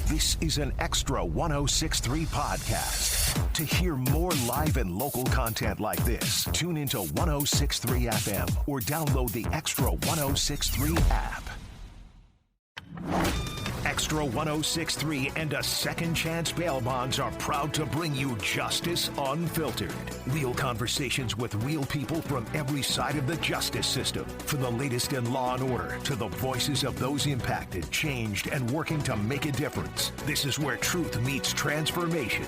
This is an Extra 106.3 podcast. To hear more live and local content like this, tune into 106.3 FM or download the Extra 106.3 app. Extra 106.3 and a Second Chance Bail Bonds are proud to bring you Justice Unfiltered. Real conversations with real people from every side of the justice system. From the latest in law and order to the voices of those impacted, changed, and working to make a difference. This is where truth meets transformation.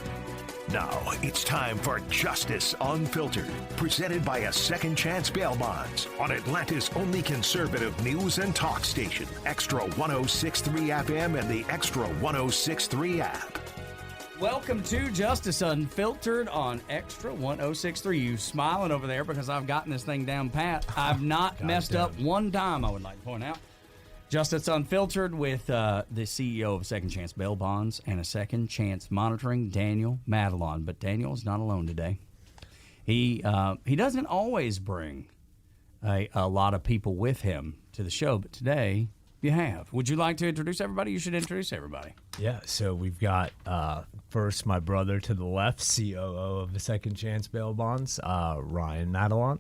Now, it's time for Justice Unfiltered, presented by a Second Chance Bail Bonds on Atlanta's only conservative news and talk station, Extra 106.3 FM and the Extra 106.3 app. Welcome to Justice Unfiltered on Extra 106.3. You smiling over there because I've gotten this thing down pat. I've not messed up one time, I would like to point out. Justice Unfiltered with the CEO of Second Chance Bail Bonds and a Second Chance Monitoring, Daniel Matalon. But Daniel is not alone today. He doesn't always bring a lot of people with him to the show, but today you have. Would you like to introduce everybody? You should introduce everybody. Yeah, so we've got first my brother to the left, COO of the Second Chance Bail Bonds, Ryan Matalon,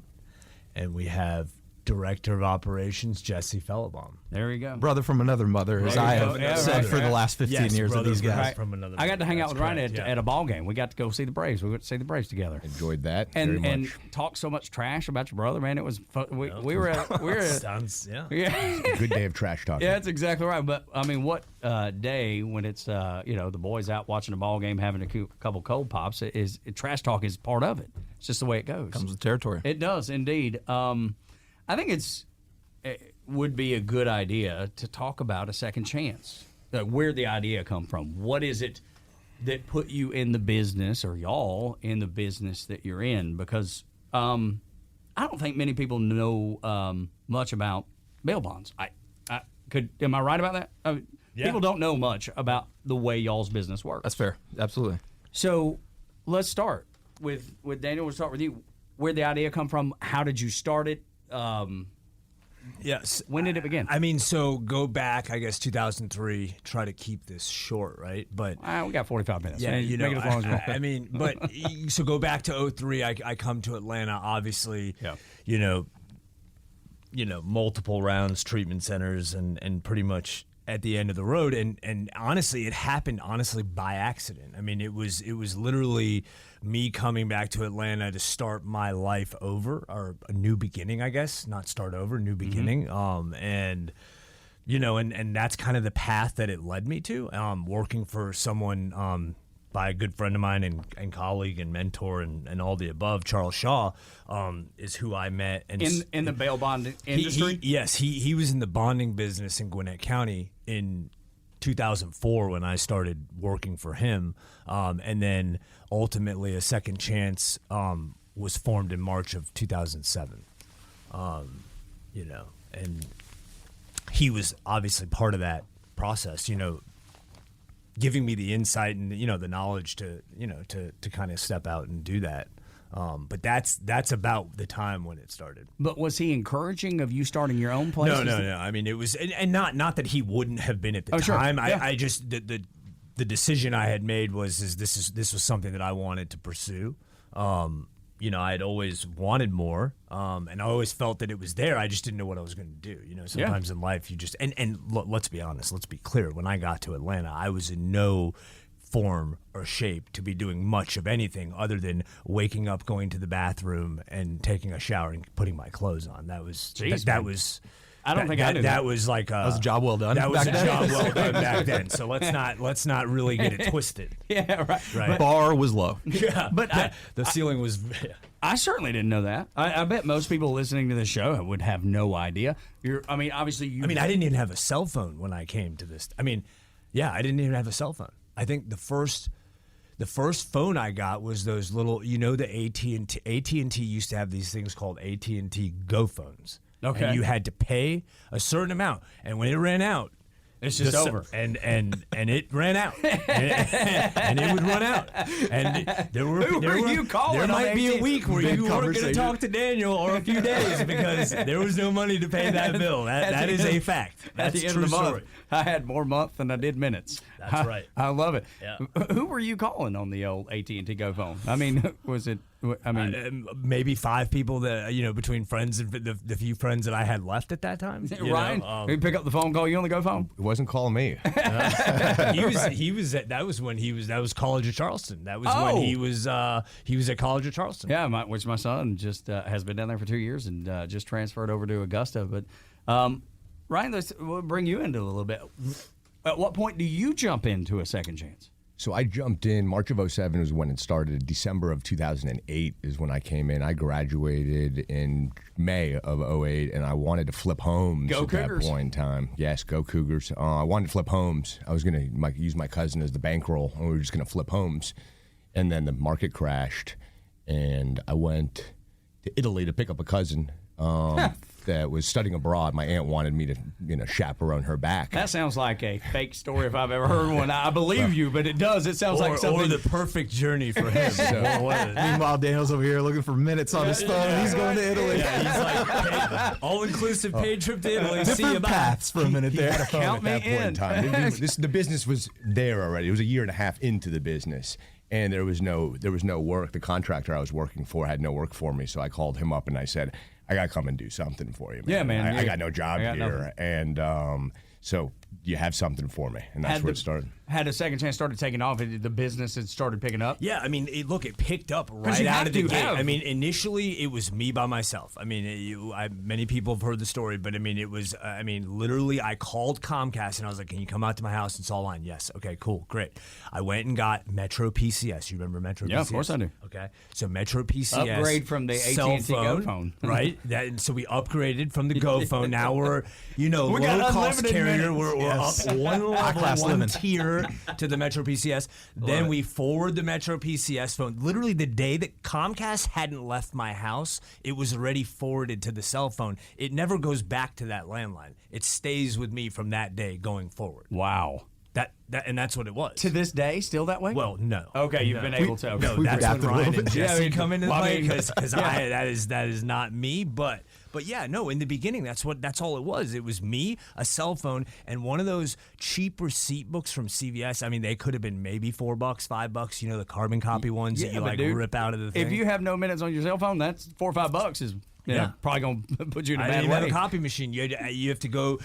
and we have Director of Operations, Jesse Fellabaum. There you go. Brother from another mother, as I have said for the last 15 years of these guys. From another I got to hang out with Ryan correct, at a ball game. We got to go see the Braves. We went to see the Braves together. Enjoyed that And very much. talk so much trash about your brother, man. It was fun. We were at Sounds, yeah. Good day of trash talking. Yeah, that's exactly right. But I mean, what day when it's the boys out watching a ball game, having a couple cold pops, trash talk is part of it. It's just the way it goes. Comes with territory. It does indeed. I think it would be a good idea to talk about a second chance. Where the idea come from? What is it that put you in the business, or y'all in the business that you're in? Because I don't think many people know much about bail bonds. Am I right about that? People don't know much about the way y'all's business works. That's fair. Absolutely. So let's start with Daniel. We'll start with you. Where'd the idea come from? How did you start it? Yes. When did it begin? I mean, so go back, I guess, 2003. Try to keep this short, right? But we got 45 minutes. yeah, Make it as long as you want. I mean, but so go back to 03. I come to Atlanta, obviously. Yeah. Multiple rounds, treatment centers, and pretty much at the end of the road. And honestly, it happened by accident. I mean, it was literally me coming back to Atlanta to start my life over, or a new beginning, I guess. Not start over, new beginning. And that's kind of the path that it led me to. Working for someone by a good friend of mine and colleague and mentor and all the above, Charles Shaw, is who I met. And in the bail bond industry? He was in the bonding business in Gwinnett County in 2004 when I started working for him. And then ultimately a Second Chance was formed in March of 2007. And he was obviously part of that process, giving me the insight and the knowledge to kind of step out and do that. But that's about the time when it started. But was he encouraging of you starting your own place? No. I mean, it was, and not that he wouldn't have been at the time. Sure. Yeah. I just the decision I had made was this was something that I wanted to pursue. I had always wanted more, and I always felt that it was there. I just didn't know what I was going to do. Sometimes in life you just and let's be honest, let's be clear. When I got to Atlanta, I was in no form or shape to be doing much of anything other than waking up, going to the bathroom, and taking a shower and putting my clothes on. That was that was. I don't think I knew that was like that was a job well done. That was a job well done back then. So let's not really get it twisted. Yeah, right. Bar was low. Yeah, but the ceiling was. I certainly didn't know that. I bet most people listening to the show would have no idea. Obviously you. I didn't even have a cell phone when I came to this. I didn't even have a cell phone. I think the first phone I got was those little, the AT&T used to have these things called AT&T Go Phones. Okay. And you had to pay a certain amount, and when it ran out, It's just over. And it ran out. and it would run out. And there were you calling? There might be a week where you weren't going to conversation. talk to Daniel, or a few days, because there was no money to pay that bill. That is a fact. That's At the end true of the month, story. I had more month than I did minutes. That's right. I love it. Yeah. Who were you calling on the old AT&T Go Phone? I mean, was it? I mean, Maybe 5 people that between friends and the few friends that I had left at that time. Ryan, you pick up the phone, call you on the Go Phone. It wasn't calling me. He was that was College of Charleston. That was when he was at College of Charleston. Yeah, which my son just has been down there for 2 years and just transferred over to Augusta. But Ryan, we'll bring you into a little bit. At what point do you jump into a second chance? So I jumped in. March of 07 was when it started. December of 2008 is when I came in. I graduated in May of 08, and I wanted to flip homes Go at Cougars. that point in time. Yes, go Cougars. I wanted to flip homes. I was going to use my cousin as the bankroll, and we were just going to flip homes. And then the market crashed, and I went to Italy to pick up a cousin that was studying abroad. My aunt wanted me to, chaperone her back. That sounds like a fake story if I've ever heard one. I believe you, but it does. It sounds like something. Or the perfect journey for him. Meanwhile, Daniel's over here looking for minutes on his phone. He's going to Italy. Yeah, he's like, all-inclusive paid trip to Italy. See you, Different bye. paths for a minute He had there. a phone Count at that me point in. in time. The business was there already. It was a year and a half into the business, and there was no work. The contractor I was working for had no work for me, so I called him up and I said, I got to come and do something for you, man. Yeah, man. I got no job I got here. nothing. And so you have something for me. And that's where it started. Had a second chance started taking off. The business had started picking up. Yeah, I mean, it picked up right you out have of the to gate. have. I mean, initially it was me by myself. I mean, many people have heard the story, but I mean, it was, literally I called Comcast and I was like, can you come out to my house and install line? Yes. Okay, cool, great. I went and got Metro PCS. You remember Metro PCS? Yeah, of course I do. Okay, so Metro PCS. Upgrade from the cell AT&T Go Phone. right? And so we upgraded from the Go Phone. Now we're, We got low-cost unlimited carrier. minutes. We're up one High-class level, one living. tier to the Metro PCS. Then we forward the Metro PCS phone. Literally the day that Comcast hadn't left my house, it was already forwarded to the cell phone. It never goes back to that landline. It stays with me from that day going forward. Wow. And that's what it was. To this day, still that way? Well, no. Okay, you've been able to. No, We've that's when adapted a Ryan little and bit. Jesse Yeah, I mean, come into well, I play mean, because that is not me. But yeah, no. In the beginning, that's all it was. It was me, a cell phone, and one of those cheap receipt books from CVS. I mean, they could have been maybe $4, $5. The carbon copy ones that you but like dude, rip out of the thing. If you have no minutes on your cell phone, that's $4 or $5 is probably going to put you in a I bad didn't have way. a copy machine. You have to go.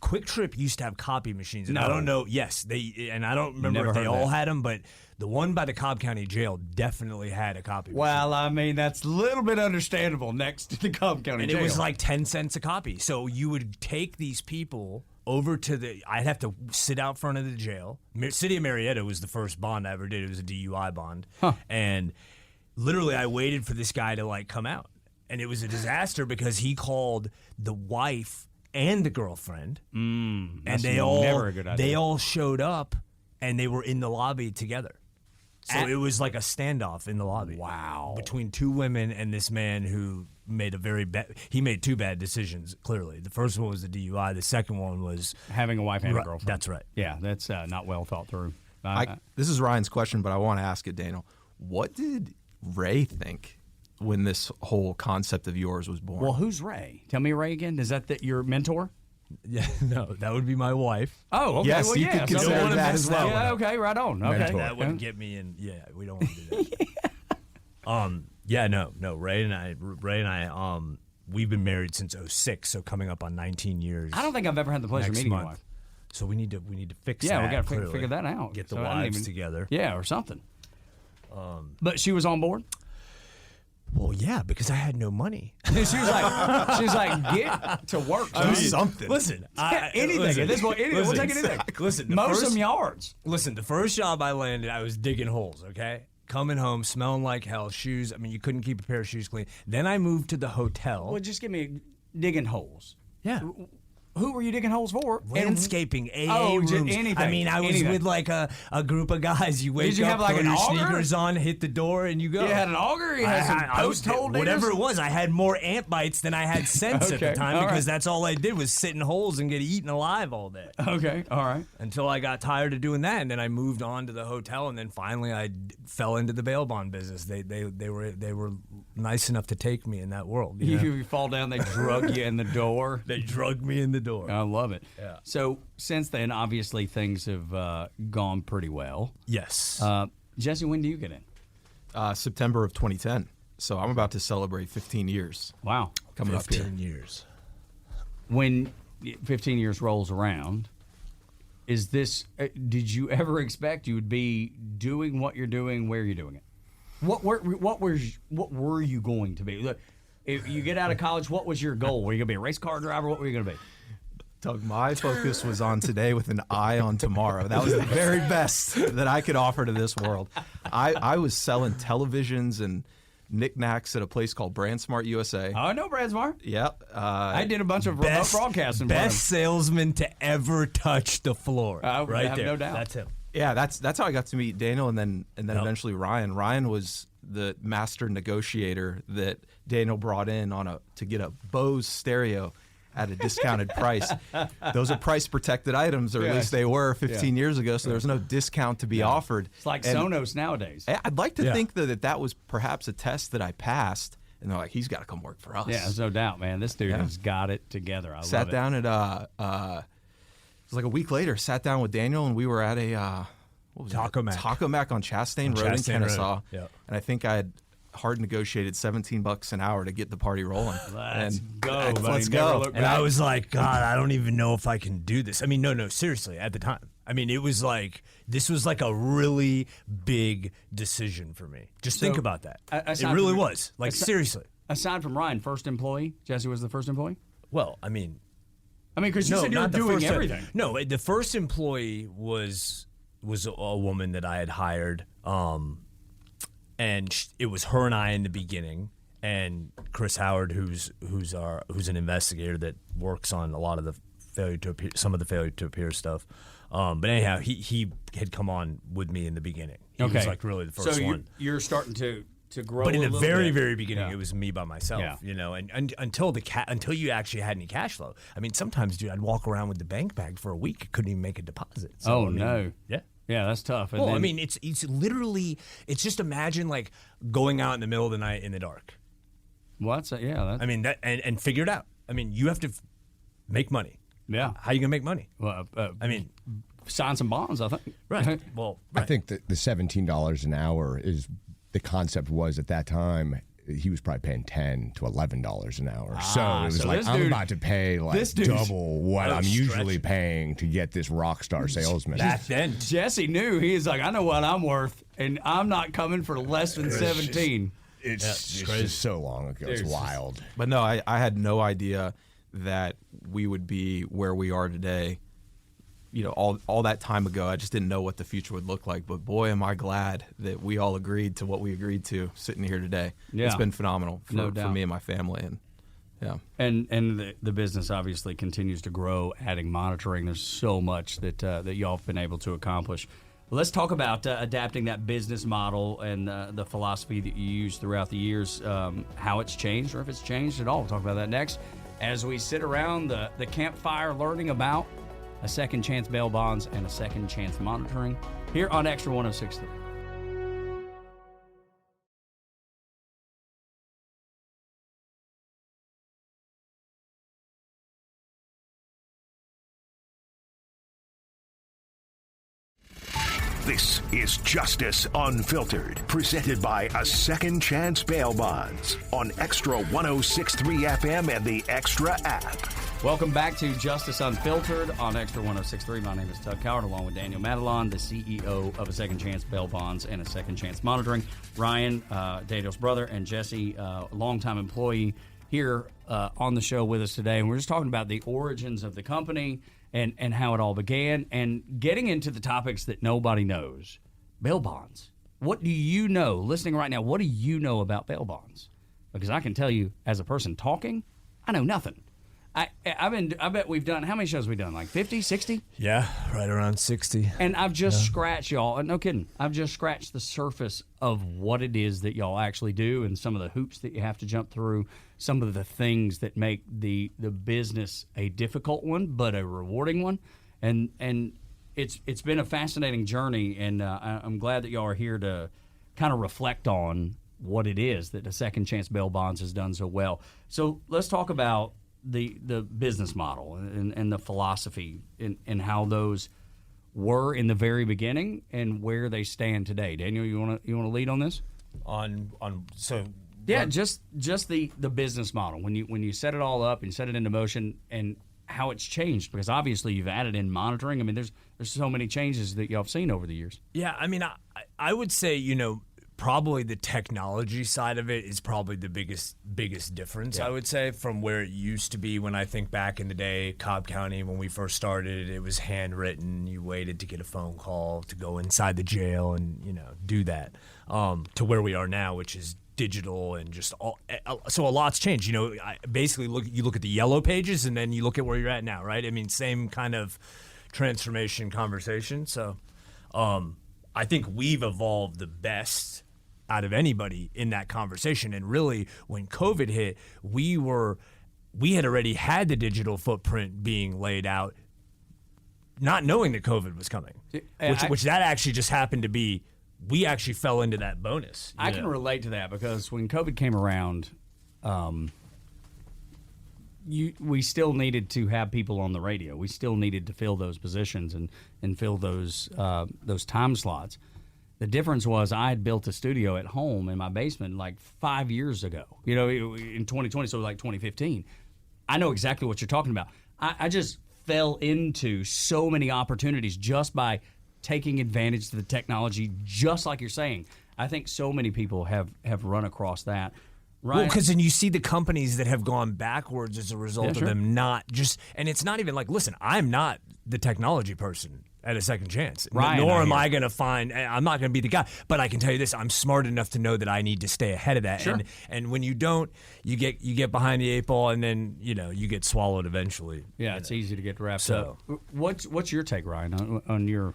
Quick Trip used to have copy machines, and I don't know. Yes, and I don't remember Never if they heard all that. had them, but the one by the Cobb County Jail definitely had a copy. Well, I mean, that's a little bit understandable next to the Cobb County And Jail. it was like 10 cents a copy. So you would take these people over to I'd have to sit out front of the jail. City of Marietta was the first bond I ever did. It was a DUI bond. And literally I waited for this guy to come out. And it was a disaster because he called the wife and the girlfriend. And never a good idea. they all showed up and they were in the lobby together. So it was like a standoff in the lobby. Wow. Between two women and this man who made he made two bad decisions, clearly. The first one was the DUI. The second one was having a wife and a girlfriend. That's right. Yeah, that's not well thought through. This is Ryan's question, but I want to ask it, Daniel. What did Ray think when this whole concept of yours was born? Well, who's Ray? Tell me Ray again. Is that your mentor? Yeah, no, that would be my wife. Oh, okay. Yes, well, you yeah. could consider don't wanna that mess as well. Yeah, okay, right on. Okay. Mentor. That would get me in. Yeah, we don't want to do that. Yeah, no. Ray and I, we've been married since 2006, so coming up on 19 years. I don't think I've ever had the pleasure of next meeting month. your wife. So we need to fix that. Yeah, we got to clearly. figure that out. Get the So I didn't wives together. Yeah, or something. But she was on board. Well, yeah, because I had no money. She was like, get to work. Do something. Listen, Anything. listen, At this point, anything. We'll take anything. Listen, Mow some yards. Listen, the first job I landed, I was digging holes, okay? Coming home, smelling like hell, shoes. I mean, you couldn't keep a pair of shoes clean. Then I moved to the hotel. Well, just give me digging holes. Yeah. who were you digging holes for? Landscaping, AA rooms. Anything. I mean, I was with like a group of guys. You wake you up, have like throw an your auger? sneakers on, hit the door, and you go. You had an auger? You had some post hole diggers? Whatever it was. I had more ant bites than I had sense at the Okay, time all because right. that's all I did was sit in holes and get eaten alive all day. Okay, all right. Until I got tired of doing that, and then I moved on to the hotel, and then finally I fell into the bail bond business. They were nice enough to take me in that world. You know? You fall down, they drug you in the door. They drugged me in the door. I love it. Yeah. So since then, obviously things have gone pretty well. Yes. Jesse, when do you get in? September of 2010. So I'm about to celebrate 15 years Wow. coming up here. 15 years. When 15 years rolls around, is this? Did you ever expect you would be doing what you're doing? Where you're doing it? What were you going to be? Look, if you get out of college, what was your goal? Were you going to be a race car driver? What were you going to be? Doug, my focus was on today with an eye on tomorrow. That was the very best that I could offer to this world. I was selling televisions and knickknacks at a place called Brandsmart USA. Oh, I know Brandsmart. Yep. I did a bunch of remote broadcasting. for Best salesman to ever touch the floor. I right have there. no doubt. That's him. Yeah, that's how I got to meet Daniel and then eventually Ryan. Ryan was the master negotiator that Daniel brought in to get a Bose stereo at a discounted price. Those are price protected items, or at least they were 15 years ago, so there was no discount to be offered. It's like And Sonos nowadays. I'd like to think that was perhaps a test that I passed, and they're like, he's got to come work for us. Yeah, there's no doubt, man. This dude has got it together. I Sat love down at it was like a week later. Sat down with Daniel, and we were at a what was Taco it? Mac. Taco Mac on Chastain Road in Chastain Kennesaw. Road. Yeah. And I think I had hard negotiated $17 an hour to get the party rolling. Let's go, buddy. Let's Never go. look And I back. was like, God, I don't even know if I can do this. I mean, no, seriously, at the time. I mean, it was like, this was like a really big decision for me. Just think about that. It really was. Like, seriously. Aside from Ryan, first employee, Jesse was the first employee? Well, I mean, because you said you were not the doing first- everything. No, the first employee was a woman that I had hired, and it was her and I in the beginning, and Chris Howard, who's an investigator that works on a lot of the some of the failure to appear stuff. But anyhow, he had come on with me in the beginning. He was like really the first one. You're starting to grow. But in a the little very, bit. very beginning, Yeah. it was me by myself, Yeah. you know, and until you actually had any cash flow. I mean, sometimes, dude, I'd walk around with the bank bag for a week, couldn't even make a deposit. So, Oh, I mean, no. Yeah. Yeah, that's tough. And Well, I then- mean, it's literally, it's just imagine like going out in the middle of the night in the dark. what's that? Yeah, I mean, that and figure it out. I mean, you have to make money. yeah. How are you gonna make money? Well, I mean, sign some bonds, I think. right. Well, I think that the $17 an hour is the concept was at that time. He was probably paying $10 to $11 an hour. So it was so like, this I'm dude- about to pay like this dude's- double what I'm usually stretching. paying to get this rock star salesman. back then, Jesse knew. He was like, I know what I'm worth, and I'm not coming for less than 17. It's just so long ago. It's wild. But no, I had no idea that we would be where we are today. You know, all that time ago, I just didn't know what the future would look like. But boy, am I glad that we all agreed to what we agreed to sitting here today. Yeah. It's been phenomenal No for doubt. me and my family. And yeah. And the business obviously continues to grow, adding monitoring. There's so much that y'all have been able to accomplish. Let's talk about adapting that business model and the philosophy that you use throughout the years, how it's changed or if it's changed at all. We'll talk about that next as we sit around the campfire learning about a second chance bail bonds and a second chance monitoring here on Extra 106.3. This is Justice Unfiltered, presented by A Second Chance Bail Bonds on Extra 106.3 FM and the Extra app. Welcome back to Justice Unfiltered on Extra 106.3. My name is Tug Cowart, along with Daniel Matalon, the CEO of A Second Chance Bail Bonds and A Second Chance Monitoring. Ryan, Daniel's brother, and Jesse, a longtime employee here on the show with us today. And we're just talking about the origins of the company and how it all began and getting into the topics that nobody knows. Bail bonds. What do you know, listening right now, what do you know about bail bonds? Because I can tell you, as a person talking, I know nothing. I bet we've done, how many shows have we done? Like 50, 60? Yeah, right around 60. And I've just scratched, y'all, no kidding, I've just scratched the surface of what it is that y'all actually do and some of the hoops that you have to jump through, some of the things that make the business a difficult one, but a rewarding one. And it's been a fascinating journey, and I'm glad that y'all are here to kind of reflect on what it is that the Second Chance Bail Bonds has done so well. So let's talk about the business model and the philosophy and how those were in the very beginning and where they stand today. Daniel, you want to lead on this? Just the business model when you set it all up and set it into motion and how it's changed, because obviously you've added in monitoring. I mean, there's so many changes that y'all have seen over the years. Yeah, I mean, I would say, probably the technology side of it is probably the biggest difference, I would say, from where it used to be. When I think back in the day, Cobb County, when we first started, it was handwritten. You waited to get a phone call to go inside the jail and, do that, to where we are now, which is digital and just all. So a lot's changed. Basically, you look at the yellow pages and then you look at where you're at now, right? I mean, same kind of transformation conversation. So I think we've evolved the best out of anybody in that conversation. And really, when COVID hit, we had already had the digital footprint being laid out, not knowing that COVID was coming, which that actually just happened to be. We actually fell into that bonus. I can relate to that because when COVID came around, we still needed to have people on the radio. We still needed to fill those positions and fill those time slots. The difference was I had built a studio at home in my basement like 5 years ago, in 2020, so like 2015. I know exactly what you're talking about. I just fell into so many opportunities just by taking advantage of the technology, just like you're saying. I think so many people have run across that. Ryan? Well, because then you see the companies that have gone backwards as a result of them not just, and it's not even like, listen, I'm not the technology person at a Second Chance. Ryan, nor am I going to I'm not going to be the guy. But I can tell you this, I'm smart enough to know that I need to stay ahead of that. Sure. And when you don't, you get behind the eight ball, and then, you get swallowed eventually. Yeah, it's easy to get wrapped up. What's your take, Ryan, on your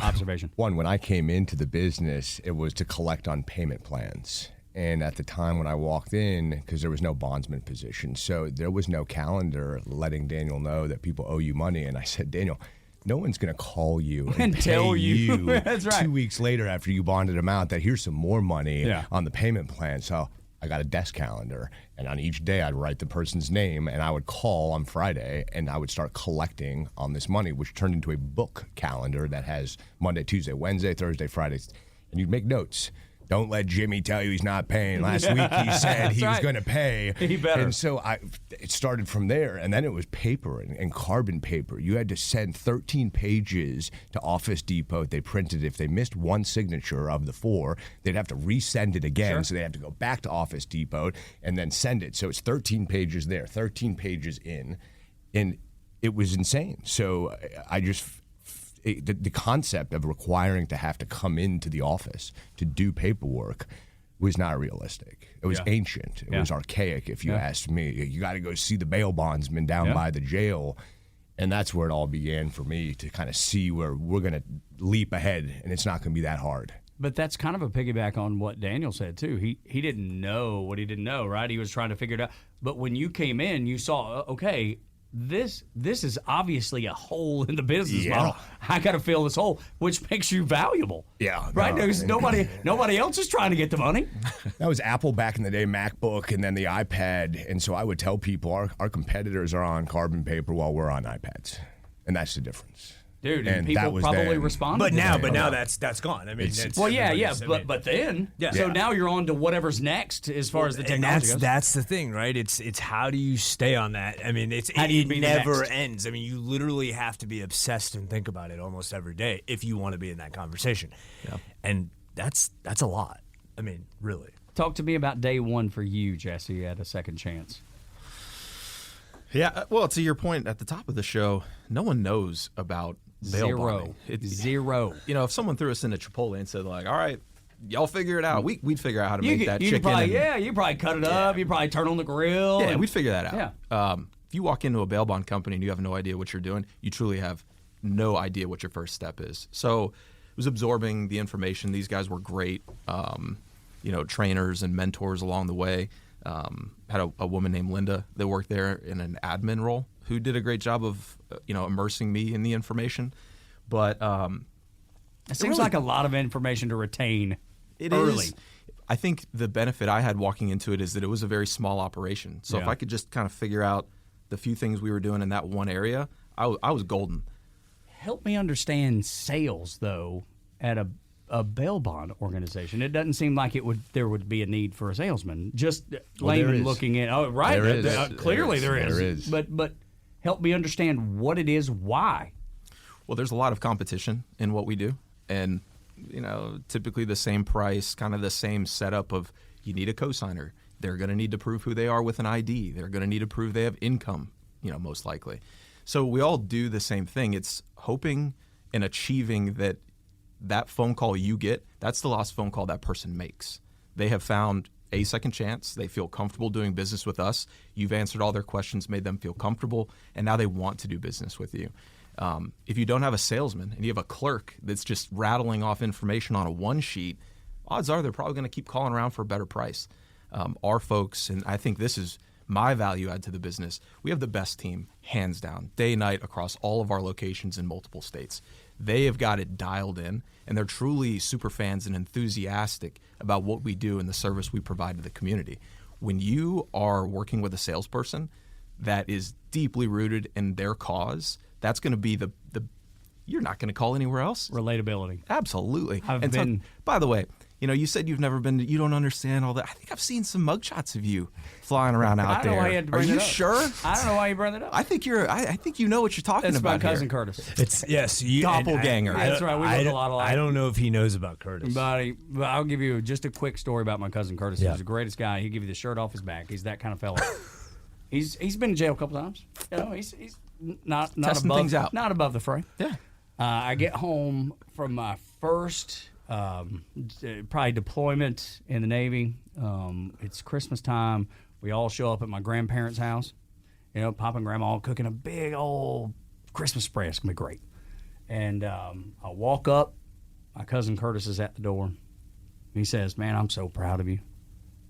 observation? One, when I came into the business, it was to collect on payment plans. And at the time when I walked in, because there was no bondsman position, so there was no calendar letting Daniel know that people owe you money. And I said, Daniel, no one's going to call you and tell pay you That's right. 2 weeks later after you bonded them out that here's some more money on the payment plan. So I got a desk calendar, and on each day I'd write the person's name, and I would call on Friday, and I would start collecting on this money, which turned into a book calendar that has Monday, Tuesday, Wednesday, Thursday, Friday, and you'd make notes. Don't let Jimmy tell you he's not paying. Last week he said he was going to pay. He better. And so it started from there, and then it was paper and carbon paper. You had to send 13 pages to Office Depot. They printed. If they missed one signature of the 4, they'd have to resend it again. Sure. So they have to go back to Office Depot and then send it. So it's 13 pages there, 13 pages in, and it was insane. So I just... The concept of requiring to have to come into the office to do paperwork was not realistic. It was ancient. It was archaic, if you asked me. You got to go see the bail bondsman down by the jail. And that's where it all began for me, to kind of see where we're going to leap ahead, and it's not going to be that hard. But that's kind of a piggyback on what Daniel said, too. He didn't know what he didn't know, right? He was trying to figure it out. But when you came in, you saw, okay, this is obviously a hole in the business model. I got to fill this hole, which makes you valuable. Yeah. Right? Because nobody else is trying to get the money. That was Apple back in the day, MacBook, and then the iPad. And so I would tell people our competitors are on carbon paper while we're on iPads. And that's the difference. Dude, and people probably responded. But now that's gone. I mean, but then, so now you're on to whatever's next as far as the technology goes. That's the thing, right? It's how do you stay on that? I mean, it never ends. I mean, you literally have to be obsessed and think about it almost every day if you want to be in that conversation. Yeah. And that's a lot. I mean, really. Talk to me about day one for you, Jesse, at a Second Chance. Yeah, well, to your point at the top of the show, no one knows about bail bonding. Zero. If someone threw us into Chipotle and said, like, all right, y'all figure it out, we'd figure out how to make that chicken. You probably cut it up. You probably turn on the grill. Yeah, we'd figure that out. Yeah. if you walk into a bail bond company and you have no idea what you're doing, you truly have no idea what your first step is. So it was absorbing the information. These guys were great, trainers and mentors along the way. Had a woman named Linda that worked there in an admin role who did a great job of, immersing me in the information. But it seems like a lot of information to retain early. I think the benefit I had walking into it is that it was a very small operation. So if I could just kind of figure out the few things we were doing in that one area, I was golden. Help me understand sales, though, at a bail bond organization. It doesn't seem like there would be a need for a salesman. Just layman looking in. Oh, right. There is. Clearly there is. There is. But help me understand what it is, why. Well, there's a lot of competition in what we do. And, typically the same price, kind of the same setup of you need a cosigner. They're going to need to prove who they are with an ID. They're going to need to prove they have income, most likely. So we all do the same thing. It's hoping and achieving that phone call you get, that's the last phone call that person makes. They have found a second chance. They feel comfortable doing business with us. You've answered all their questions, made them feel comfortable, and now they want to do business with you. If you don't have a salesman and you have a clerk that's just rattling off information on a one sheet, odds are they're probably going to keep calling around for a better price. Our folks, and I think this is my value add to the business, we have the best team, hands down, day and night across all of our locations in multiple states. They have got it dialed in, and they're truly super fans and enthusiastic about what we do and the service we provide to the community. When you are working with a salesperson that is deeply rooted in their cause, that's going to be the you're not going to call anywhere else. Relatability. Absolutely. I've by the way, you said you've never been, you don't understand all that. I think I've seen some mugshots of you flying around out there. I don't know why you had to bring Are you it up. sure? I don't know why you brought it up. I think I think you know what you're talking That's about. my cousin here. Curtis. It's yes, Doppelganger. That's right. We look a lot alike. I don't know if he knows about Curtis. But I'll give you just a quick story about my cousin Curtis. Yeah. He's the greatest guy. He'll give you the shirt off his back. He's that kind of fella. He's been in jail a couple times. He's not Testing above things out. Not above the fray. Yeah. I get home from my first probably deployment in the Navy. It's Christmas time. We all show up at my grandparents' house. Pop and Grandma all cooking a big old Christmas spread. It's going to be great. And I walk up. My cousin Curtis is at the door. He says, "Man, I'm so proud of you.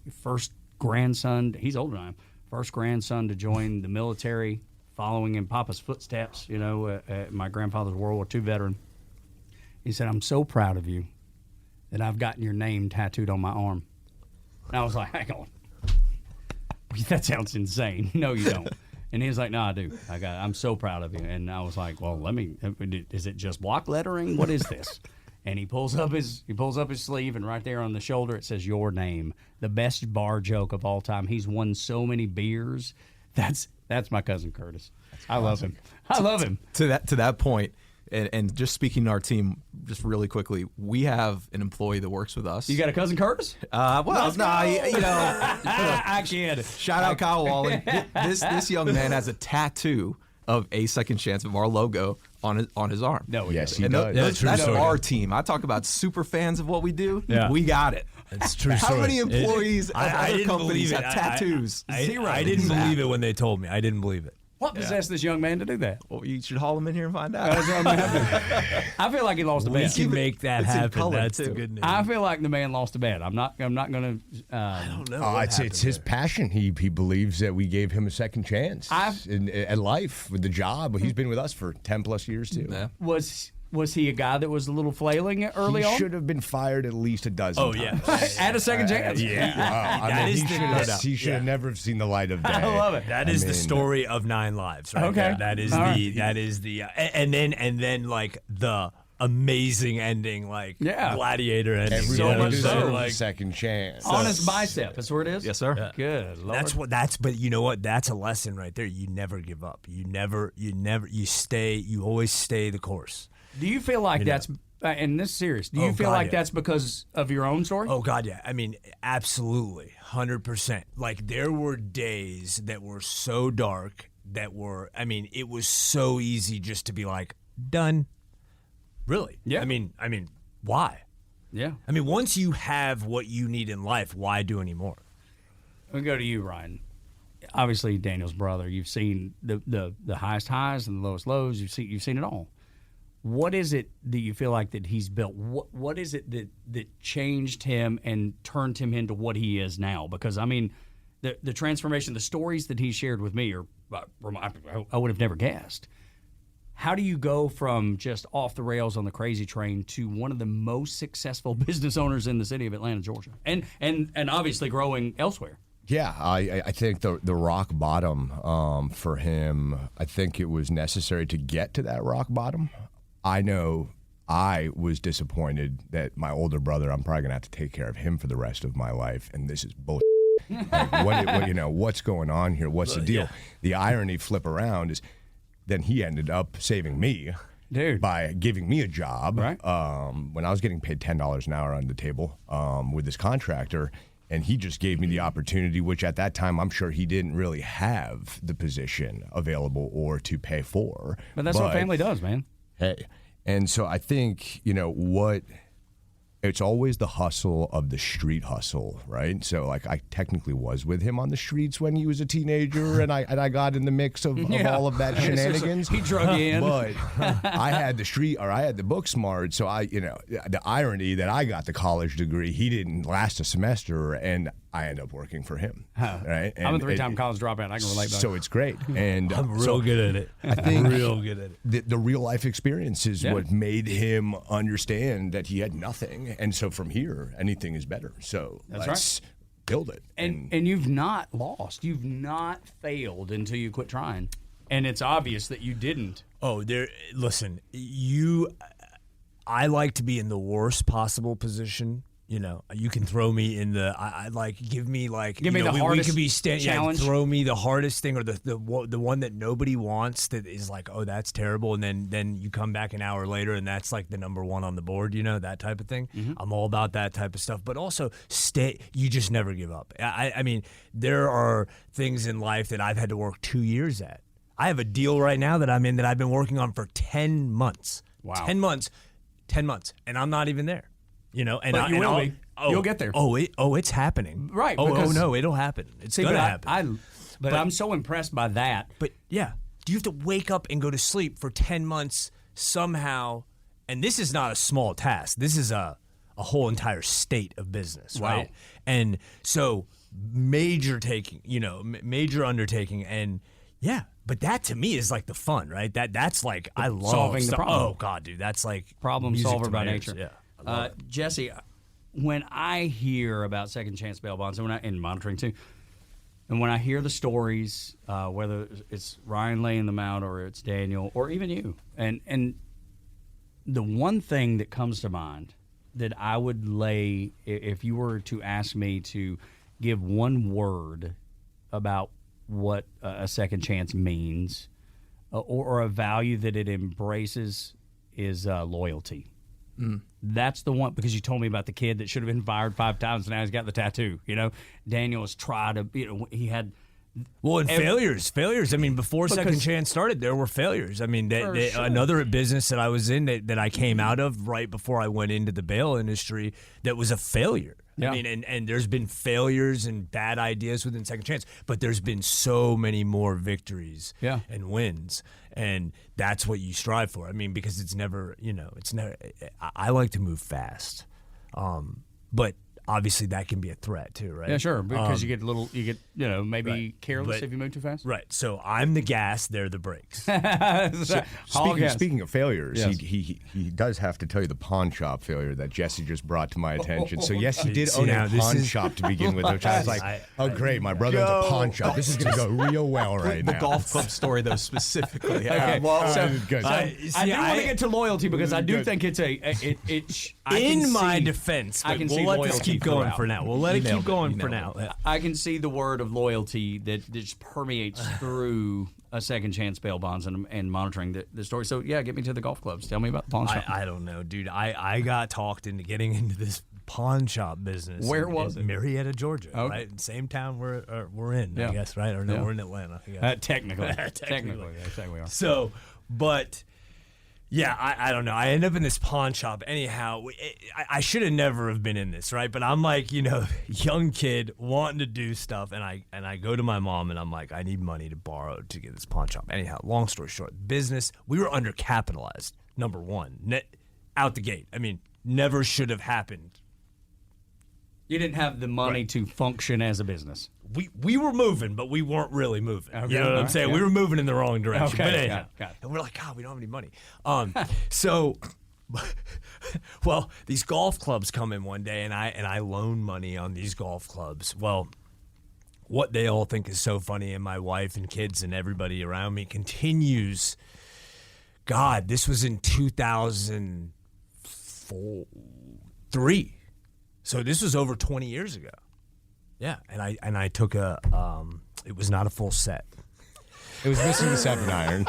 Your first grandson," he's older than I am, first grandson to join the military, following in Papa's footsteps, my grandfather's World War II veteran. He said, "I'm so proud of you that I've gotten your name tattooed on my arm." And I was like, "Hang on. That sounds insane." "No, you don't." And he was like, "No, I do. I'm so proud of you." And I was like, "Well, is it just block lettering? What is this?" And he pulls up his sleeve, and right there on the shoulder it says your name. The best bar joke of all time. He's won so many beers. That's my cousin Curtis. I love him. I love him. To that point, and just speaking to our team, just really quickly, we have an employee that works with us. You got a cousin Curtis? I kid. Shout out Kyle Wallen. This young man has a tattoo of a second chance of our logo on his arm. No, Yes, he And does. that's our team. I talk about super fans of what we do. Yeah. We got it. It's true. How many employees of I other didn't companies believe it. have tattoos? Zero. I didn't believe it when they told me. I didn't believe it. What possessed this young man to do that? Well, you should haul him in here and find out. I feel like he lost a We bet. can make that It's in happen. color, That's the too. good news. I feel like the man lost a bet. I'm not going to. I don't know. Oh, what it's happened his there. passion. He believes that we gave him a second chance I've- at life with the job. He's been with us for 10 plus years too. Yeah. Was he a guy that was a little flailing early He on? should have been fired at least a dozen Oh, yeah. times. Had a second chance. That is the- He should have never seen the light of day. I love it. That is the story of 9 lives, right? Okay. there. That is All the. right. That is the. And then like the amazing ending, like Yeah. Gladiator ending. Everybody So much deserves so, a like second chance. Honest bicep. That's where it is. Yes, sir. Good Lord. But you know what? That's a lesson right there. You never give up. You stay. You always stay the course. Do you feel like that's? And this is serious. Do you Oh, feel God, like yeah. that's because of your own story? Oh God, yeah. I mean, absolutely, 100%. Like there were days that were so dark that were. I mean, it was so easy just to be like done. Really? Yeah. I mean, why? Yeah. I mean, once you have what you need in life, why do any more? We'll go to you, Ryan. obviously Daniel's brother. You've seen the highest highs and the lowest lows. You've seen it all. What is it that you feel like that he's built? What is it that changed him and turned him into what he is now? Because I mean, the transformation, the stories that he shared with me are I would have never guessed. How do you go from just off the rails on the crazy train to one of the most successful business owners in the city of Atlanta, Georgia, and obviously growing elsewhere? Yeah, I think the rock bottom for him, I think it was necessary to get to that rock bottom. I know I was disappointed that my older brother, I'm probably going to have to take care of him for the rest of my life, and this is bullshit. Like, what's going on here? What's the deal? Yeah. The irony, flip around, is then he ended up saving me. Dude. By giving me a job. Right. When I was getting paid $10 an hour on the table with this contractor, and he just gave me the opportunity, which at that time I'm sure he didn't really have the position available or to pay for. But that's what family does, man. Hey, and so I think, it's always the hustle of the street hustle, right? So, like, I technically was with him on the streets when he was a teenager, and I got in the mix of all of that shenanigans. He drug you in. But I had the book smart, so the irony that I got the college degree, he didn't last a semester, and I end up working for him, right? And I'm a 3-time college dropout. I can relate back. So it's great. And I'm real good at it. I think real good at it. The real life experience is what made him understand that he had nothing. And so from here, anything is better. So let's build it. And you've not lost. You've not failed until you quit trying. And it's obvious that you didn't. Listen, I like to be in the worst possible position. You can throw me in the. Give me the hardest we could be challenge. Throw me the hardest thing, or the one that nobody wants. That is like, oh, that's terrible, and then you come back an hour later, and that's like the number one on the board. That type of thing. Mm-hmm. I'm all about that type of stuff, but also you just never give up. I mean, there are things in life that I've had to work 2 years at. I have a deal right now that I'm in that I've been working on for 10 months. Wow, 10 months, and I'm not even there. But you will be. You'll get there. It's happening. Right. No, it'll happen. It's going to happen. But I'm so impressed by that. But yeah, do you have to wake up and go to sleep for 10 months somehow? And this is not a small task. This is a whole entire state of business, right? Wow. And so major undertaking, and yeah. But that to me is like the fun, right? That's like I love solving the problem. Oh God, dude, that's like problem solver by nature. Yeah. Jesse, when I hear about second chance bail bonds, and monitoring too, and when I hear the stories, whether it's Ryan laying them out or it's Daniel or even you, and the one thing that comes to mind that I would lay, if you were to ask me to give one word about what a second chance means or a value that it embraces, is loyalty. Mm. That's the one, because you told me about the kid that should have been fired 5 times and now he's got the tattoo. Daniel has tried to, he had. Well, and failures. I mean, before Second Chance started, there were failures. I mean, sure. Another business that I was in that I came out of right before I went into the bail industry that was a failure. Yeah. I mean, and there's been failures and bad ideas within Second Chance, but there's been so many more victories and wins, and that's what you strive for. I mean, because it's never. I like to move fast, but obviously that can be a threat too, right? Yeah, sure, because you get maybe careless if you move too fast. Right. So I'm the gas, they're the brakes. Speaking of failures, yes. he does have to tell you the pawn shop failure that Jesse just brought to my attention. So yes, he did own a pawn shop to begin with, which I was like, oh great, my brother owns a pawn shop. This is going to go real well right now. The golf club story though specifically. Okay, well, I do want to get to loyalty because I do think it's in my defense. I can see loyalty. Keep going for now. We'll let it keep going for now. I can see the word of loyalty that just permeates through a second chance bail bonds and monitoring the story. So, yeah, get me to the golf clubs. Tell me about the pawn shop. I don't know, dude. I got talked into getting into this pawn shop business. Where was it? Marietta, Georgia, right? Same town we're in, I guess, right? Or no, we're in Atlanta. Technically. Technically, we are. So, but... Yeah, I don't know. I end up in this pawn shop. Anyhow, I should have never have been in this, right? But I'm like, young kid wanting to do stuff, and I go to my mom and I'm like, I need money to borrow to get this pawn shop. Anyhow, long story short, business, we were undercapitalized, number one, out the gate. I mean, never should have happened. You didn't have the money to function as a business. We were moving, but we weren't really moving. Okay. You know what I'm saying? Yeah. We were moving in the wrong direction. Okay, But anyhow, got it. and we're like, God, we don't have any money. So, well, these golf clubs come in one day, and I loan money on these golf clubs. Well, what they all think is so funny, and my wife and kids and everybody around me continues. God, this was in 2003. So this was over 20 years ago. Yeah, and I took it was not a full set. It was missing the 7-iron.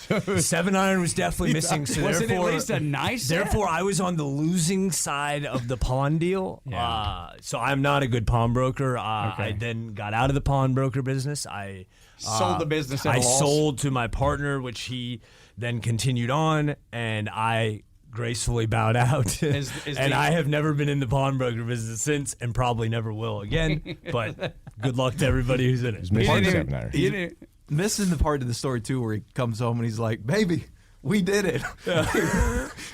The 7-iron was definitely missing. So Was it at therefore, least a nice set? Therefore, I was on the losing side of the pawn deal. Yeah. So I'm not a good pawnbroker. I then got out of the pawnbroker business. I Sold the business at a I loss? sold to my partner, which he then continued on, and I gracefully bowed out. And I have never been in the pawnbroker business since, and probably never will again. But good luck to everybody who's in it. It was missing the 7-iron. Missing the part of the story too where he comes home and he's like, "Baby, we did it.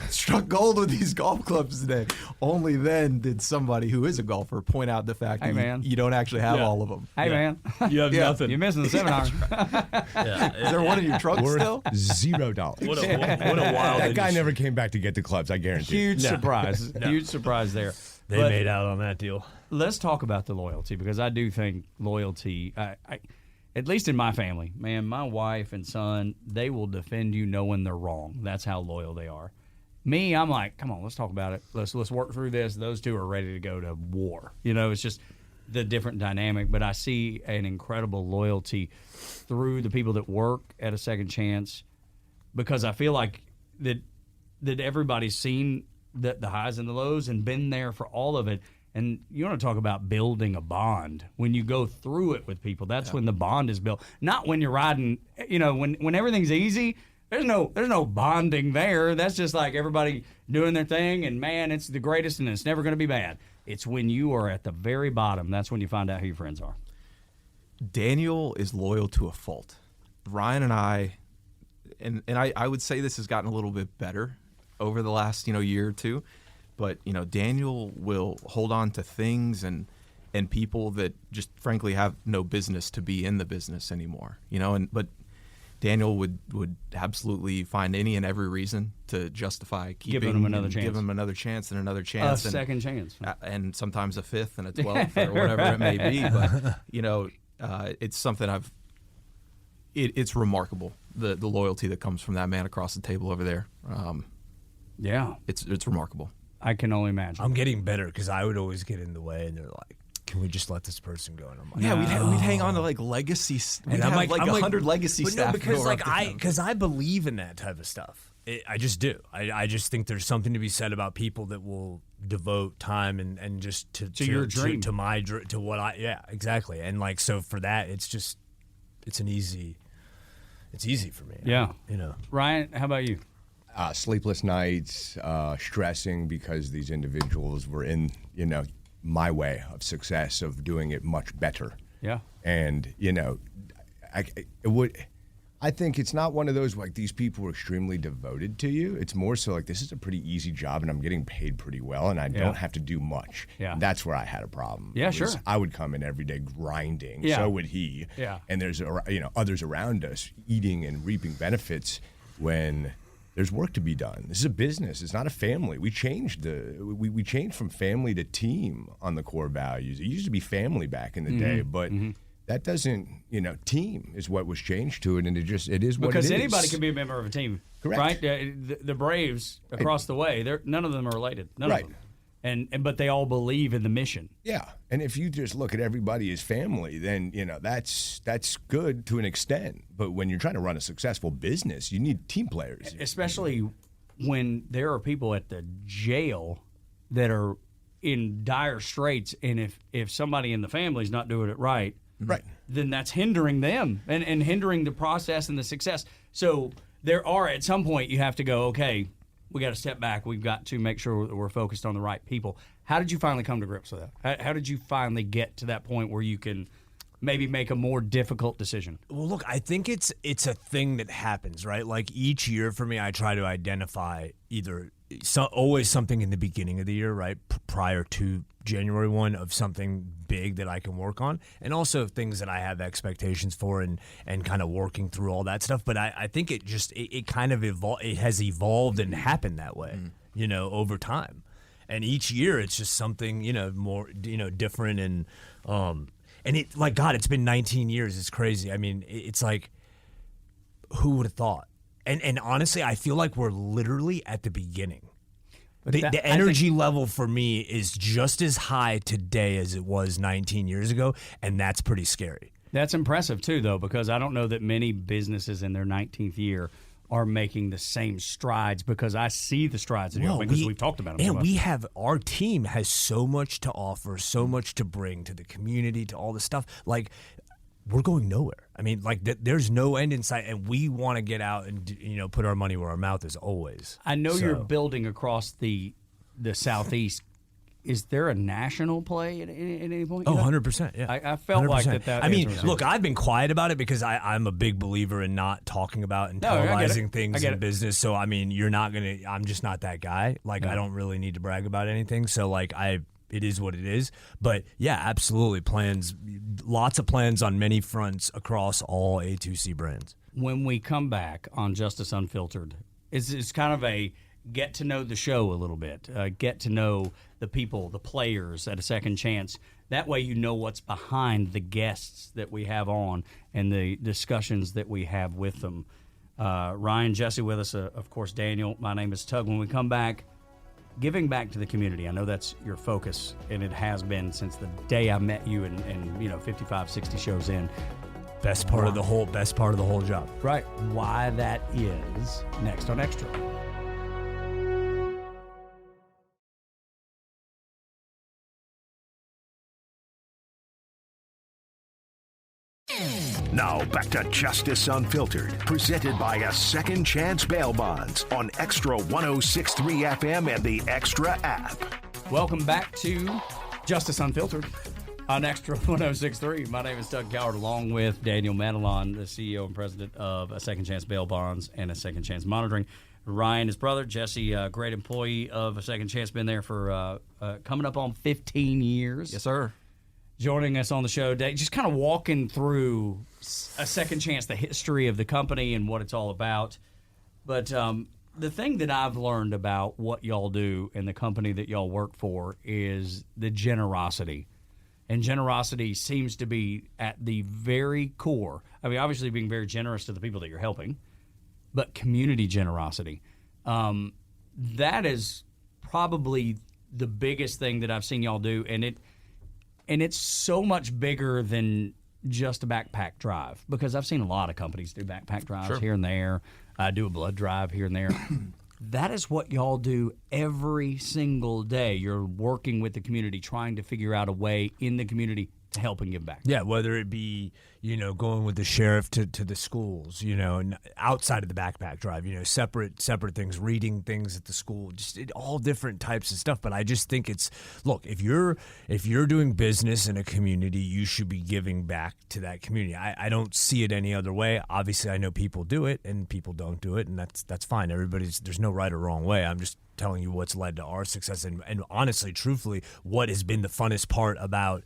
Struck gold with these golf clubs today." Only then did somebody who is a golfer point out the fact Hey, that man. you don't actually have all of them. Hey, man. You have nothing. You're missing the 7-iron. Is there one in your trunk still? $0. What a wild That guy industry. never came back to get the clubs, I guarantee. Huge surprise. Huge surprise there. They But made out on that deal. let's talk about the loyalty, because I do think loyalty, at least in my family, man, my wife and son, they will defend you knowing they're wrong. That's how loyal they are. Me, I'm like, come on, let's talk about it. Let's work through this. Those two are ready to go to war. It's just the different dynamic. But I see an incredible loyalty through the people that work at a Second Chance, because I feel like that everybody's seen the highs and the lows and been there for all of it. And you want to talk about building a bond. When you go through it with people, that's when the bond is built. Not when you're riding, when everything's easy, there's no bonding there. That's just like everybody doing their thing, and man, it's the greatest and it's never going to be bad. It's when you are at the very bottom, that's when you find out who your friends are. Daniel is loyal to a fault. Ryan and I would say this has gotten a little bit better over the last, year or two. But, Daniel will hold on to things and people that just frankly have no business to be in the business anymore, but Daniel would absolutely find any and every reason to justify keeping him another chance. Give him another chance and another chance. A second chance. And sometimes a fifth and a 12th or whatever it may be. But, it's something it's remarkable, the loyalty that comes from that man across the table over there. Yeah. It's remarkable. I can only imagine. I'm getting better because I would always get in the way, and they're like, "Can we just let this person go?" And I'm like, Yeah, we'd hang on to like legacy. We'd And have I'm 100 legacy but staff. No, because go like up to them. because I believe in that type of stuff. I just do. I just think there's something to be said about people that will devote time and just to your dream, to what I exactly. And like so for that, it's easy for me. Yeah. Ryan, how about you? Sleepless nights, stressing because these individuals were in, my way of success, of doing it much better. Yeah. And, I think it's not one of those like these people are extremely devoted to you. It's more so like this is a pretty easy job and I'm getting paid pretty well and I don't have to do much. Yeah. That's where I had a problem. Yeah, sure. I would come in every day grinding. Yeah. So would he. Yeah. And there's others around us eating and reaping benefits when there's work to be done. This is a business. It's not a family. We changed we changed from family to team on the core values. It used to be family back in the day, but that doesn't, team is what was changed to it, and it is what it is. Because anybody can be a member of a team, Correct. right? The Braves across the way, none of them are related. None of them. But they all believe in the mission. Yeah, and if you just look at everybody as family, then that's good to an extent. But when you're trying to run a successful business, you need team players. Especially when there are people at the jail that are in dire straits, and if somebody in the family is not doing it right, Right. then that's hindering them and hindering the process and the success. So there are, at some point, you have to go, okay, we got to step back. We've got to make sure that we're focused on the right people. How did you finally come to grips with that? How did you finally get to that point where you can maybe make a more difficult decision? Well, look, I think it's a thing that happens, right? Like each year for me, I try to identify always something in the beginning of the year, right, prior to January 1 of something big that I can work on, and also things that I have expectations for and kind of working through all that stuff. But I think it kind of it has evolved and happened that way, over time. And each year it's just something, more, different and it, like, God, it's been 19 years. It's crazy. I mean, it's like, who would have thought? And honestly, I feel like we're literally at the beginning. The energy level for me is just as high today as it was 19 years ago, and that's pretty scary. That's impressive, too, though, because I don't know that many businesses in their 19th year are making the same strides, because I see the strides that you're making, because we've talked about them. And our team has so much to offer, so much to bring to the community, to all this stuff. Like, we're going nowhere. I mean, like, there's no end in sight, and we want to get out and, put our money where our mouth is always. I know you're building across the Southeast. Is there a national play at any point? 100%, yeah. I felt 100%. Like that. I mean, look, I've been quiet about it because I'm a big believer in not talking about and televising things in business. So, I mean, I'm just not that guy. Like, I don't really need to brag about anything. So, like, it is what it is. But, yeah, absolutely, lots of plans on many fronts across all A2C brands. When we come back on Justice Unfiltered, it's kind of a get to know the show a little bit, get to know the people, the players at a second chance. That way you know what's behind the guests that we have on and the discussions that we have with them. Ryan, Jesse with us, of course, Daniel. My name is Tug. When we come back, giving back to the community. I know that's your focus, and it has been since the day I met you and 55, 60 shows in. Best part of the whole job. Right. Why that is next on Extra. Now back to Justice Unfiltered, presented by a Second Chance Bail Bonds on Extra 106.3 FM and the Extra app. Welcome back to Justice Unfiltered on Extra 106.3. My name is Tug Cowart, along with Daniel Matalon, the CEO and president of a Second Chance Bail Bonds and a Second Chance Monitoring. Ryan, his brother. Jesse, a great employee of a Second Chance, been there for coming up on 15 years. Yes, sir. Joining us on the show today, just kind of walking through a Second Chance, the history of the company and what it's all about. But the thing that I've learned about what y'all do and the company that y'all work for is the generosity. And generosity seems to be at the very core. I mean, obviously being very generous to the people that you're helping, but community generosity. That is probably the biggest thing that I've seen y'all do, and it's so much bigger than just a backpack drive, because I've seen a lot of companies do backpack drives here and there. I do a blood drive here and there. That is what y'all do every single day. You're working with the community, trying to figure out a way in the community to help and give back. Yeah, whether it be, going with the sheriff to the schools, and outside of the backpack drive, separate things, reading things at the school, just all different types of stuff. But I just think look, if you're doing business in a community, you should be giving back to that community. I don't see it any other way. Obviously, I know people do it and people don't do it, and that's fine. There's no right or wrong way. I'm just telling you what's led to our success, and honestly, truthfully, what has been the funnest part about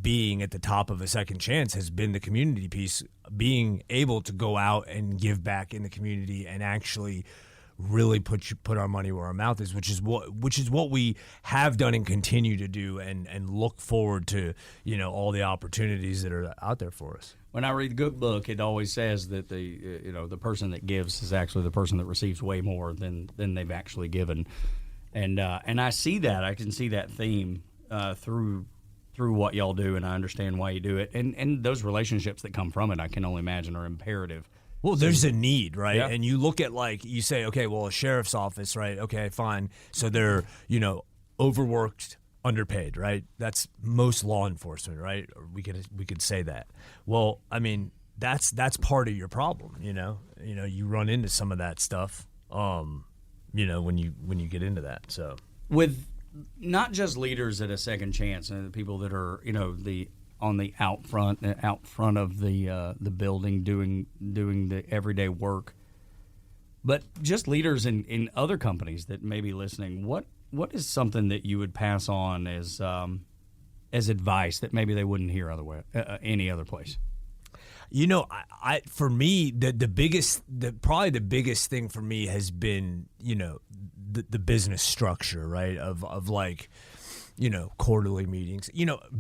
being at the top of a Second Chance has been the community piece, being able to go out and give back in the community and actually really put our money where our mouth is, which is what we have done and continue to do, and look forward to all the opportunities that are out there for us. When I read the good book, it always says that the person that gives is actually the person that receives way more than they've actually given, and I see that. I can see that theme through what y'all do, and I understand why you do it, and those relationships that come from it, I can only imagine, are imperative. Well, there's a need, right? Yeah. And you look at, you say, okay, well, a sheriff's office, right? Okay, fine. So they're, overworked, underpaid, right? That's most law enforcement, right? Or we could say that. Well, I mean, that's part of your problem. You run into some of that stuff. When you get into that. So with not just leaders at a second chance, and the people that are on the out front of the building doing the everyday work, but just leaders in other companies that may be listening. What is something that you would pass on as advice that maybe they wouldn't hear any other place? I for me, probably the biggest thing for me has been, the business structure, right? Of like, quarterly meetings,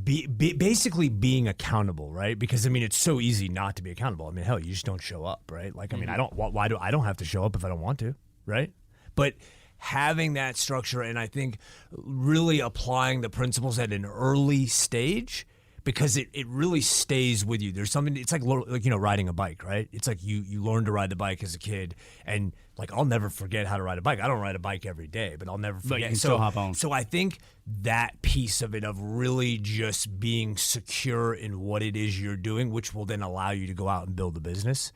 basically being accountable, right? Because it's so easy not to be accountable. Hell, you just don't show up, right? Like, I don't have to show up if I don't want to, right? But having that structure, and I think really applying the principles at an early stage, because it really stays with you. There's something, it's like riding a bike, right? It's like you learn to ride the bike as a kid, and like I'll never forget how to ride a bike. I don't ride a bike every day, but I'll never forget. But you can still hop on. So I think that piece of it, of really just being secure in what it is you're doing, which will then allow you to go out and build a business,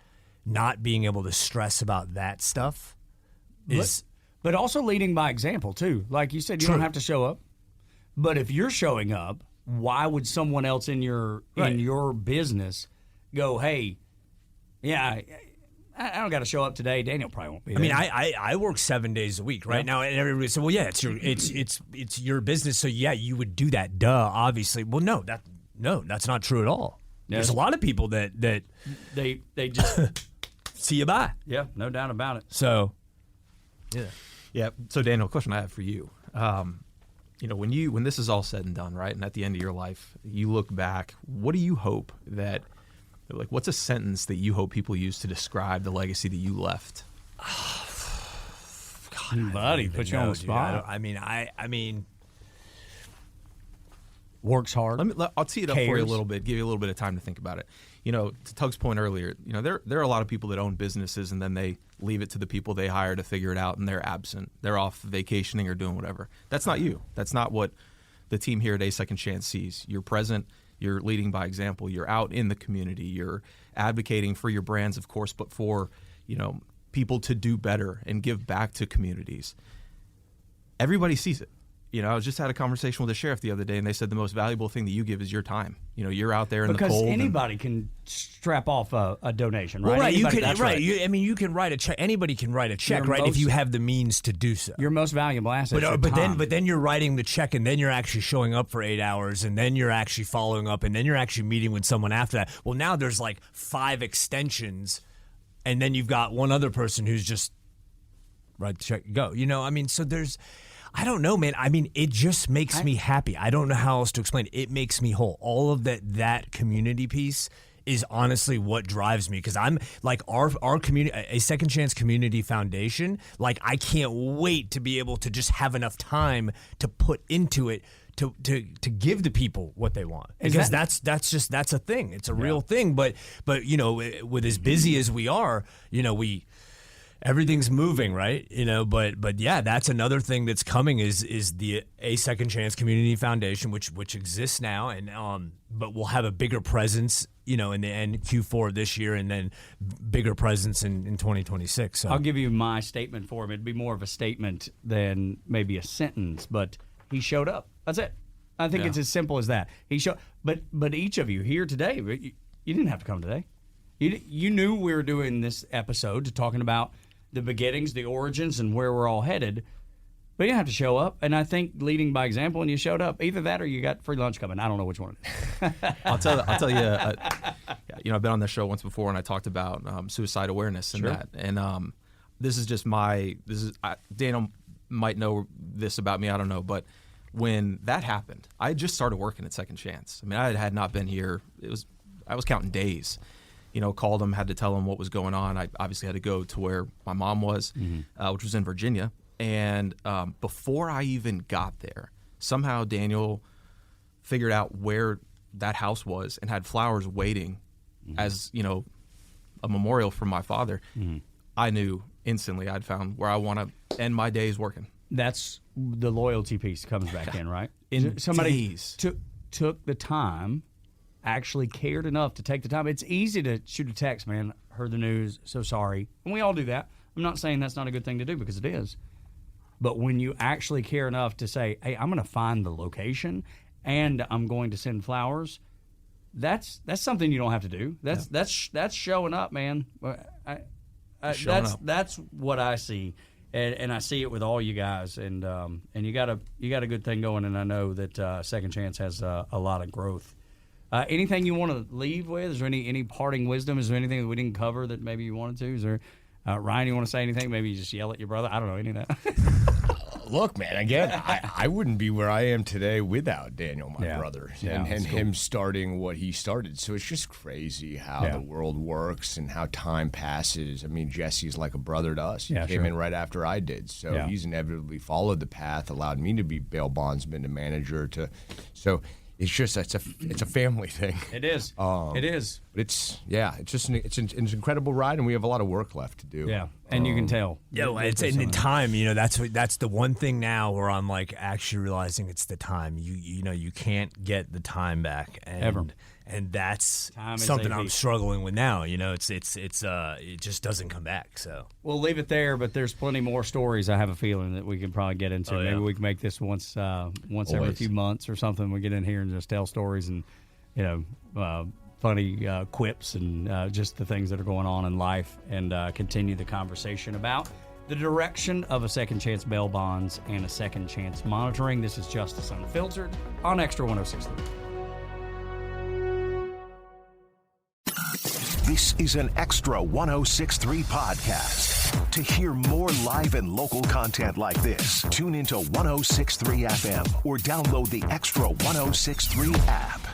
not being able to stress about that stuff is... But also leading by example, too. Like you said, you don't have to show up. But if you're showing up, why would someone else in your business go, hey, yeah, I don't got to show up today. Daniel probably won't be there. I work 7 days a week right now, and everybody said, well, yeah, it's your business, so yeah, you would do that. Duh, obviously. Well, no, that's not true at all. There's a lot of people that they just see you bye. Yeah, no doubt about it. So, yeah. So Daniel, question I have for you. When this is all said and done, right, and at the end of your life, you look back, what do you hope what's a sentence that you hope people use to describe the legacy that you left? God, buddy, put you on the spot. Works hard. I'll tee it up for you a little bit, give you a little bit of time to think about it. To Tug's point earlier, there are a lot of people that own businesses and then they leave it to the people they hire to figure it out, and they're absent. They're off vacationing or doing whatever. That's not you. That's not what the team here at A Second Chance sees. You're present. You're leading by example. You're out in the community. You're advocating for your brands, of course, but for people to do better and give back to communities. Everybody sees it. I just had a conversation with the sheriff the other day, and they said the most valuable thing that you give is your time. You're out there in the cold. Because anybody can strap off a donation, right? Well, right. Anybody, you can write a check. Anybody can write a check, right? If you have the means to do so. Your most valuable asset. But then you're writing the check, and then you're actually showing up for 8 hours, and then you're actually following up, and then you're actually meeting with someone after that. Well, now there's like 5 extensions, and then you've got one other person who's just write the check, go. So there's. I don't know, man. It just makes me happy. I don't know how else to explain it. It makes me whole. All of that community piece is honestly what drives me, because I'm like our community, A Second Chance Community Foundation. Like, I can't wait to be able to just have enough time to put into it to give the people what they want, because that's a thing. It's a real thing. But with as busy as we are, everything's moving, right? But yeah, that's another thing that's coming is the A Second Chance Community Foundation, which exists now, and but we'll have a bigger presence, in the end Q4 of this year, and then bigger presence in 2026. So I'll give you my statement for him. It'd be more of a statement than maybe a sentence, but he showed up. That's it. I think it's as simple as that. He showed, but each of you here today, you didn't have to come today. You knew we were doing this episode talking about the beginnings, the origins, and where we're all headed. But you didn't have to show up. And I think leading by example, and you showed up. Either that or you got free lunch coming. I don't know which one it is. I'll tell you, I've been on this show once before, and I talked about suicide awareness and that. And this is just Daniel might know this about me, I don't know. But when that happened, I had just started working at Second Chance. I had not been here. I was counting days. Called him, had to tell him what was going on. I obviously had to go to where my mom was, which was in Virginia. And before I even got there, somehow Daniel figured out where that house was and had flowers waiting as, a memorial for my father. I knew instantly I'd found where I want to end my days working. That's the loyalty piece comes back in, right? In somebody days. took the time actually cared enough to take the time. It's easy to shoot a text, man, heard the news, so sorry. And we all do that. I'm not saying that's not a good thing to do, because it is. But when you actually care enough to say, hey, I'm going to find the location and I'm going to send flowers, that's something you don't have to do. That's showing up, man. That's what I see. And I see it with all you guys, and you got a good thing going, and I know that Second Chance has a lot of growth. Anything you want to leave with? Is there any parting wisdom? Is there anything that we didn't cover that maybe you wanted to? Is there Ryan? You want to say anything? Maybe you just yell at your brother. I don't know any of that. Look, man, again, I wouldn't be where I am today without Daniel, my brother, and him starting what he started. So it's just crazy how the world works and how time passes. I mean, Jesse's like a brother to us. He came in right after I did. So he's inevitably followed the path, allowed me to be bail bondsman, to manager. So it's just it's a family thing. It is. It is. But it's an incredible ride, and we have a lot of work left to do. Yeah, and you can tell. Yeah, it's in time. You know, that's the one thing now where I'm like actually realizing it's the time. You can't get the time back ever. And that's time something I'm struggling with now. You know, it just doesn't come back. So we'll leave it there, but there's plenty more stories. I have a feeling that we can probably get into. Maybe we can make this once every few months or something. We get in here and just tell stories and funny quips and just the things that are going on in life, and continue the conversation about the direction of a Second Chance bail bonds and a Second Chance monitoring. This is Justice Unfiltered on Extra 106.3. This is an Extra 106.3 podcast. To hear more live and local content like this, tune into 106.3 FM or download the Extra 106.3 app.